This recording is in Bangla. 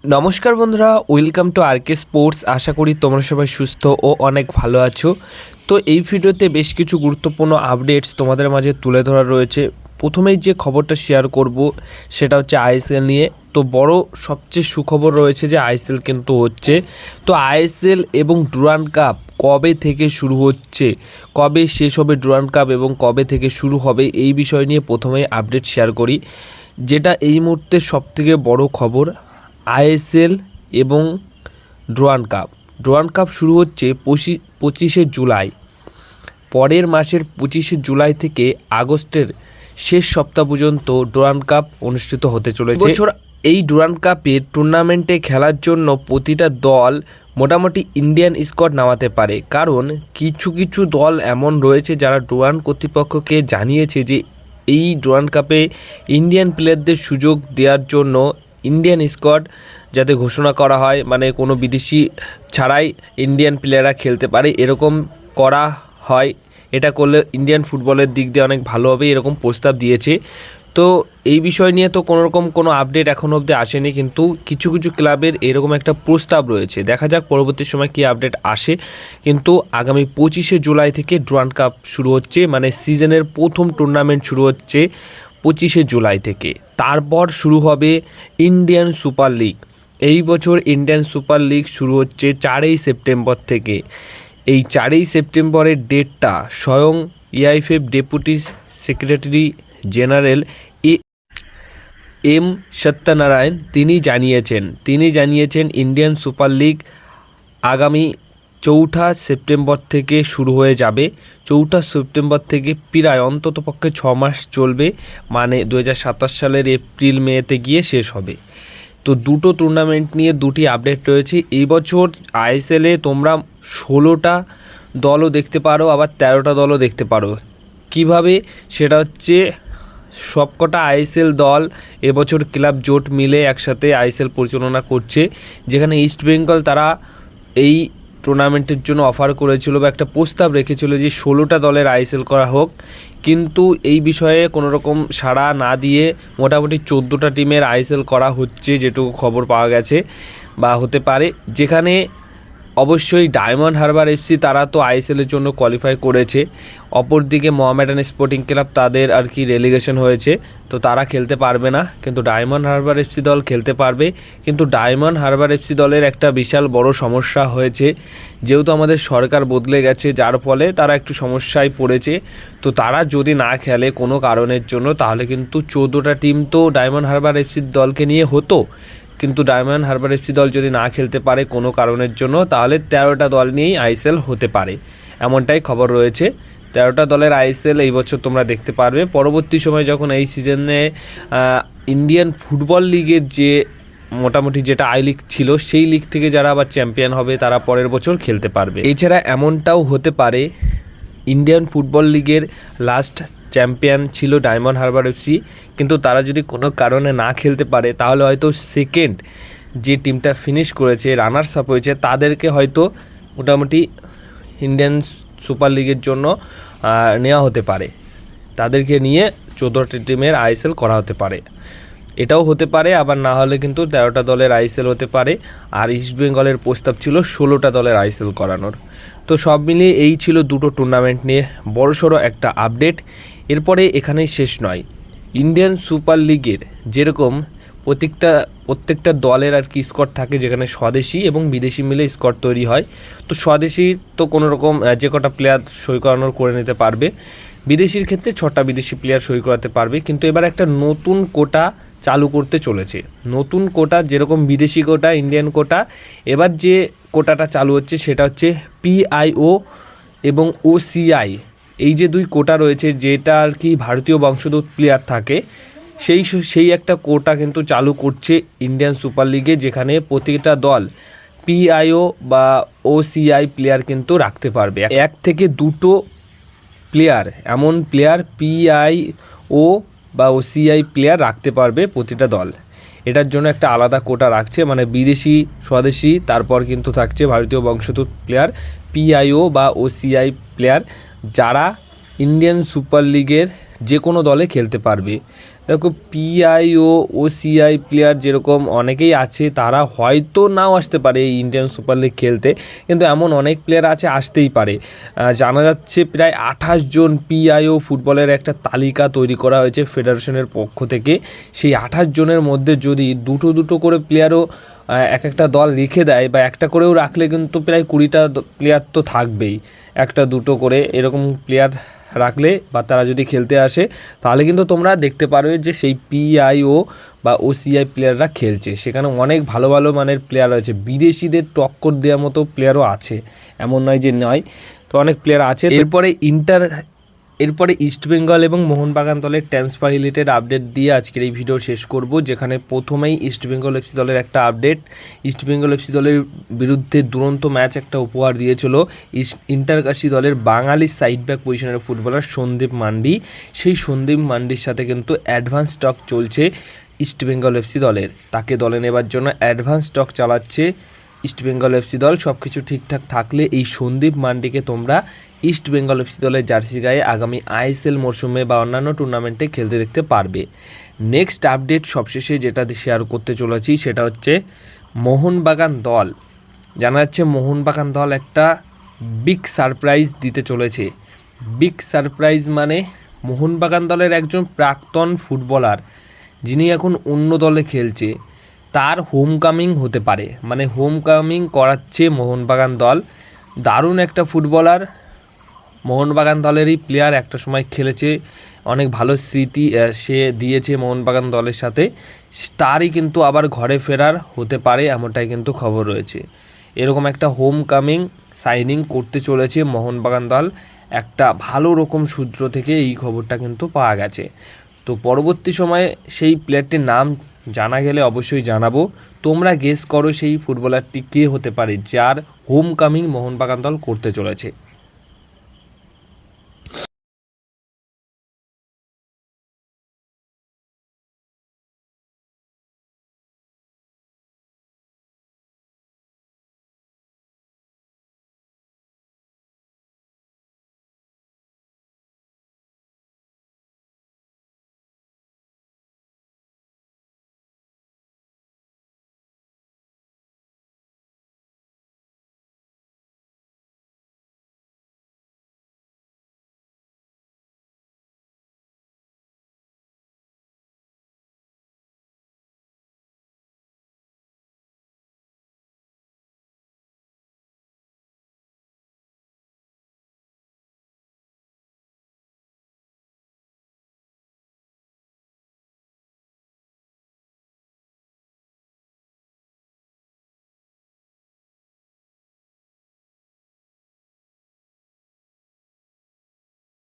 নমস্কার বন্ধুরা, ওয়েলকাম টু আরকে স্পোর্টস। আশা করি তোমরা সবাই সুস্থ ও অনেক ভালো আছো। তো এই ভিডিওতে বেশ কিছু গুরুত্বপূর্ণ আপডেটস তোমাদের মাঝে তুলে ধরা রয়েছে। প্রথমেই যে খবরটা শেয়ার করব সেটা হচ্ছে আইএসএল নিয়ে। তো বড় সবচেয়ে সুখবর রয়েছে যে আইএসএল কিন্তু হচ্ছে। তো আইএসএল এবং ডুরান্ড কাপ কবে থেকে শুরু হচ্ছে, কবে শেষ হবে ডুরান্ড কাপ এবং কবে থেকে শুরু হবে, এই বিষয় নিয়ে প্রথমেই আপডেট শেয়ার করি। যেটা এই মুহূর্তে সবথেকে বড় খবর, আইএসএল এবং ডুরান্ড কাপ শুরু হচ্ছে 25শে জুলাই। পরের মাসের 25শে জুলাই থেকে আগস্টের শেষ সপ্তাহ পর্যন্ত ডুরান্ড কাপ অনুষ্ঠিত হতে চলেছে। বছর এই ডুরান্ড কাপের টুর্নামেন্টে খেলার জন্য প্রতিটা দল মোটামুটি ইন্ডিয়ান স্কোয়াড নামাতে পারে, কারণ কিছু কিছু দল এমন রয়েছে যারা ডুরান্ড কর্তৃপক্ষকে জানিয়েছে যে এই ডুরান্ড কাপে ইন্ডিয়ান প্লেয়ারদের সুযোগ দেওয়ার জন্য ইন্ডিয়ান স্কোয়াড যাতে ঘোষণা করা হয়, মানে কোনো বিদেশি ছাড়াই ইন্ডিয়ান প্লেয়াররা খেলতে পারে, এরকম করা হয়। এটা করলে ইন্ডিয়ান ফুটবলের দিক দিয়ে অনেক ভালো হবে, এরকম প্রস্তাব দিয়েছে। তো এই বিষয় নিয়ে তো কোনো আপডেট এখনও অবধি আসেনি, কিন্তু কিছু কিছু ক্লাবের এরকম একটা প্রস্তাব রয়েছে। দেখা যাক পরবর্তী সময় কী আপডেট আসে। কিন্তু আগামী 25শে জুলাই থেকে ডুরান্ড কাপ শুরু হচ্ছে, মানে সিজনের প্রথম টুর্নামেন্ট শুরু হচ্ছে 25শে জুলাই থেকে। তারপর শুরু হবে ইন্ডিয়ান সুপার লিগ। এই বছর ইন্ডিয়ান সুপার লিগ শুরু হচ্ছে 4ই সেপ্টেম্বর থেকে। এই 4ই সেপ্টেম্বরের ডেটটা স্বয়ং AIFF deputy secretary general M Satyanarayan তিনি জানিয়েছেন ইন্ডিয়ান সুপার লিগ আগামী 4ঠা সেপ্টেম্বর থেকে শুরু হয়ে যাবে। 4ঠা সেপ্টেম্বর থেকে প্রায় অন্ততপক্ষে 6 মাস চলবে, মানে 2027 সালের এপ্রিল মেতে গিয়ে শেষ হবে। তো দুটো টুর্নামেন্ট নিয়ে দুটি আপডেট রয়েছে। এই বছর আইএসএলে তোমরা 16টা দলও দেখতে পারো, আবার 13টা দলও দেখতে পারো। কিভাবে? সেটা হচ্ছে সবকটা আইএসএল দল এবছর ক্লাব জোট মিলে একসাথে আইএসএল পরিচালনা করছে, যেখানে ইস্টবেঙ্গল তারা এই টুর্নামেন্টের জন্য অফার করেছিল বা একটা প্রস্তাব রেখেছিল যে 16টা দলের আইএসএল করা হোক, কিন্তু এই বিষয়ে কোনো রকম সাড়া না দিয়ে মোটামুটি 14টা টিমের আইএসএল করা হচ্ছে, যেটুকু খবর পাওয়া গেছে বা হতে পারে। যেখানে অবশ্যই ডায়মন্ড হারবার এফসি তারা তো আইএসএলের জন্য কোয়ালিফাই করেছে, অপরদিকে মোহামেডান স্পোর্টিং ক্লাব তাদের আর কি রেলিগেশন হয়েছে, তো তারা খেলতে পারবে না, কিন্তু ডায়মন্ড হারবার এফসি দল খেলতে পারবে। কিন্তু ডায়মন্ড হারবার এফসি দলের একটা বিশাল বড় সমস্যা হয়েছে, যেহেতু আমাদের সরকার বদলে গেছে, যার ফলে তারা একটু সমস্যায় পড়েছে। তো তারা যদি না খেলে কোনো কারণের জন্য, তাহলে কিন্তু 14টা টিম তো ডায়মন্ড হারবার এফসির দলকে নিয়ে হতো, কিন্তু ডায়মন্ড হারবার এফসি দল যদি না খেলতে পারে কোনো কারণের জন্য, তাহলে 13টা দল নিয়েই আইএসএল হতে পারে, এমনটাই খবর রয়েছে। 13টা দলের আইএসএল এই বছর তোমরা দেখতে পারবে। পরবর্তী সময় যখন এই সিজনে ইন্ডিয়ান ফুটবল লিগের যে মোটামুটি যেটা আই লিগ ছিল, সেই লিগ থেকে যারা আবার চ্যাম্পিয়ন হবে তারা পরের বছর খেলতে পারবে। এছাড়া এমনটাও হতে পারে ইন্ডিয়ান ফুটবল লিগের লাস্ট চ্যাম্পিয়ন ছিল ডায়মন্ড হারবার এফসি, কিন্তু তারা যদি কোনো কারণে না খেলতে পারে, তাহলে হয়তো সেকেন্ড যে টিমটা ফিনিশ করেছে, রানার্স আপ হয়েছে, তাদেরকে হয়তো মোটামুটি ইন্ডিয়ান সুপার লিগের জন্য নেওয়া হতে পারে, তাদেরকে নিয়ে 14টা টিমের আইএসএল করা হতে পারে। এটাও হতে পারে, আবার না হলে কিন্তু 13টা দলের আইএসএল হতে পারে। আর ইস্টবেঙ্গলের প্রস্তাব ছিল 16টা দলের আইএসএল করানোর। তো সব মিলিয়ে এই ছিল দুটো টুর্নামেন্ট নিয়ে বড়সড় একটা আপডেট। এরপরে এখানেই শেষ নয়, ইন্ডিয়ান সুপার লিগের যেরকম প্রত্যেকটা দলের আর কি স্কোয়াড থাকে, যেখানে স্বদেশি এবং বিদেশি মিলে স্কোয়াড তৈরি হয়। তো স্বদেশি তো কোনো রকম যে কটা প্লেয়ার সই করানোর করে নিতে পারবে, বিদেশির ক্ষেত্রে 6টা বিদেশি প্লেয়ার সই করাতে পারবে। কিন্তু এবার একটা নতুন কোটা চালু করতে চলেছে, নতুন কোটা, যেরকম বিদেশি কোটা, ইন্ডিয়ান কোটা, এবার যে কোটাটা চালু হচ্ছে সেটা হচ্ছে পিআইও এবং ওসিআই। এই যে দুই কোটা রয়েছে, যেটা আর কি ভারতীয় বংশোদ্ভূত প্লেয়ার থাকে, সেই একটা কোটা কিন্তু চালু করছে ইন্ডিয়ান সুপার লিগে, যেখানে প্রতিটা দল পিআইও বা ওসিআই প্লেয়ার কিন্তু রাখতে পারবে। 1 থেকে 2টো প্লেয়ার, এমন প্লেয়ার পিআইও বা ওসিআই প্লেয়ার রাখতে পারবে প্রতিটা দল। এটার জন্য একটা আলাদা কোটা রাখছে, মানে বিদেশি, স্বদেশি, তারপর কিন্তু থাকছে ভারতীয় বংশোদ্ভূত প্লেয়ার, পিআইও বা ওসিআই প্লেয়ার, যারা ইন্ডিয়ান সুপার লিগের যে কোনো দলে খেলতে পারবে। দেখো পিআইও ও সিআই প্লেয়ার যেরকম অনেকেই আছে, তারা হয়তো নাও আসতে পারে এই ইন্ডিয়ান সুপার লিগ খেলতে, কিন্তু এমন অনেক প্লেয়ার আছে আসতেই পারে। জানা যাচ্ছে প্রায় 28 জন পিআইও ফুটবলের একটা তালিকা তৈরি করা হয়েছে ফেডারেশনের পক্ষ থেকে। সেই 28 জনের মধ্যে যদি দুটো দুটো করে প্লেয়ারও এক একটা দল লিখে দেয়, বা একটা করেও রাখলে কিন্তু প্রায় 20টা প্লেয়ার তো থাকবেই। একটা দুটো করে এরকম প্লেয়ার রাখলে বা তারা যদি খেলতে আসে, তাহলে কিন্তু তোমরা দেখতে পারবে যে সেই পিআইও বা ওসিআই প্লেয়াররা খেলছে। সেখানে অনেক ভালো ভালো মানের প্লেয়ার রয়েছে, বিদেশিদের টক্কর দেওয়ার মতো প্লেয়ারও আছে, এমন নয় যে নয়। তো অনেক প্লেয়ার আছে। এরপরে ইস্টবেঙ্গল এবং মোহনবাগান দলের ট্রান্সফার রিলেটেড আপডেট দিয়ে আজকের এই ভিডিও শেষ করব, যেখানে প্রথমেই ইস্টবেঙ্গল এফসি দলের একটা আপডেট। ইস্টবেঙ্গল এফসি দলের বিরুদ্ধে দুরন্ত ম্যাচ একটা উপহার দিয়েছিল ইন্টারকাশি দলের বাঙালি সাইড ব্যাক পজিশনের ফুটবলার সন্দীপ মান্ডি। সেই সন্দীপ মান্ডির সাথে কিন্তু অ্যাডভান্স স্টক চলছে ইস্টবেঙ্গল এফসি দলের। তাকে দলে নেবার জন্য অ্যাডভান্স স্টক চালাচ্ছে ইস্টবেঙ্গল এফসি দল। সব কিছু ঠিকঠাক থাকলে এই সন্দীপ মান্ডিকে তোমরা ইস্ট বেঙ্গল এফসি দলের জার্সি গায়ে আগামী আইএসএল মরশুমে বা অন্যান্য টুর্নামেন্টে খেলতে দেখতে পারবে। নেক্সট আপডেট সবশেষে যেটা শেয়ার করতে চলেছি সেটা হচ্ছে মোহনবাগান দল। জানা যাচ্ছে মোহনবাগান দল একটা বিগ সারপ্রাইজ দিতে চলেছে। বিগ সারপ্রাইজ মানে মোহনবাগান দলের একজন প্রাক্তন ফুটবলার, যিনি এখন অন্য দলে খেলছে, তার হোম কামিং হতে পারে, মানে হোম কামিং করাচ্ছে মোহনবাগান দল। দারুণ একটা ফুটবলার, মোহনবাগান দলেরই প্লেয়ার, একটা সময় খেলেছে, অনেক ভালো স্মৃতি সে দিয়েছে মোহনবাগান দলের সাথে। তারই কিন্তু আবার ঘরে ফেরার হতে পারে, এমনটাই কিন্তু খবর রয়েছে। এরকম একটা হোম কামিং সাইনিং করতে চলেছে মোহনবাগান দল, একটা ভালো রকম সূত্র থেকে এই খবরটা কিন্তু পাওয়া গেছে। তো পরবর্তী সময়ে সেই প্লেয়ারটির নাম জানা গেলে অবশ্যই জানাবো। তোমরা গেস করো সেই ফুটবলারটি কে হতে পারে যার হোম কামিং মোহনবাগান দল করতে চলেছে।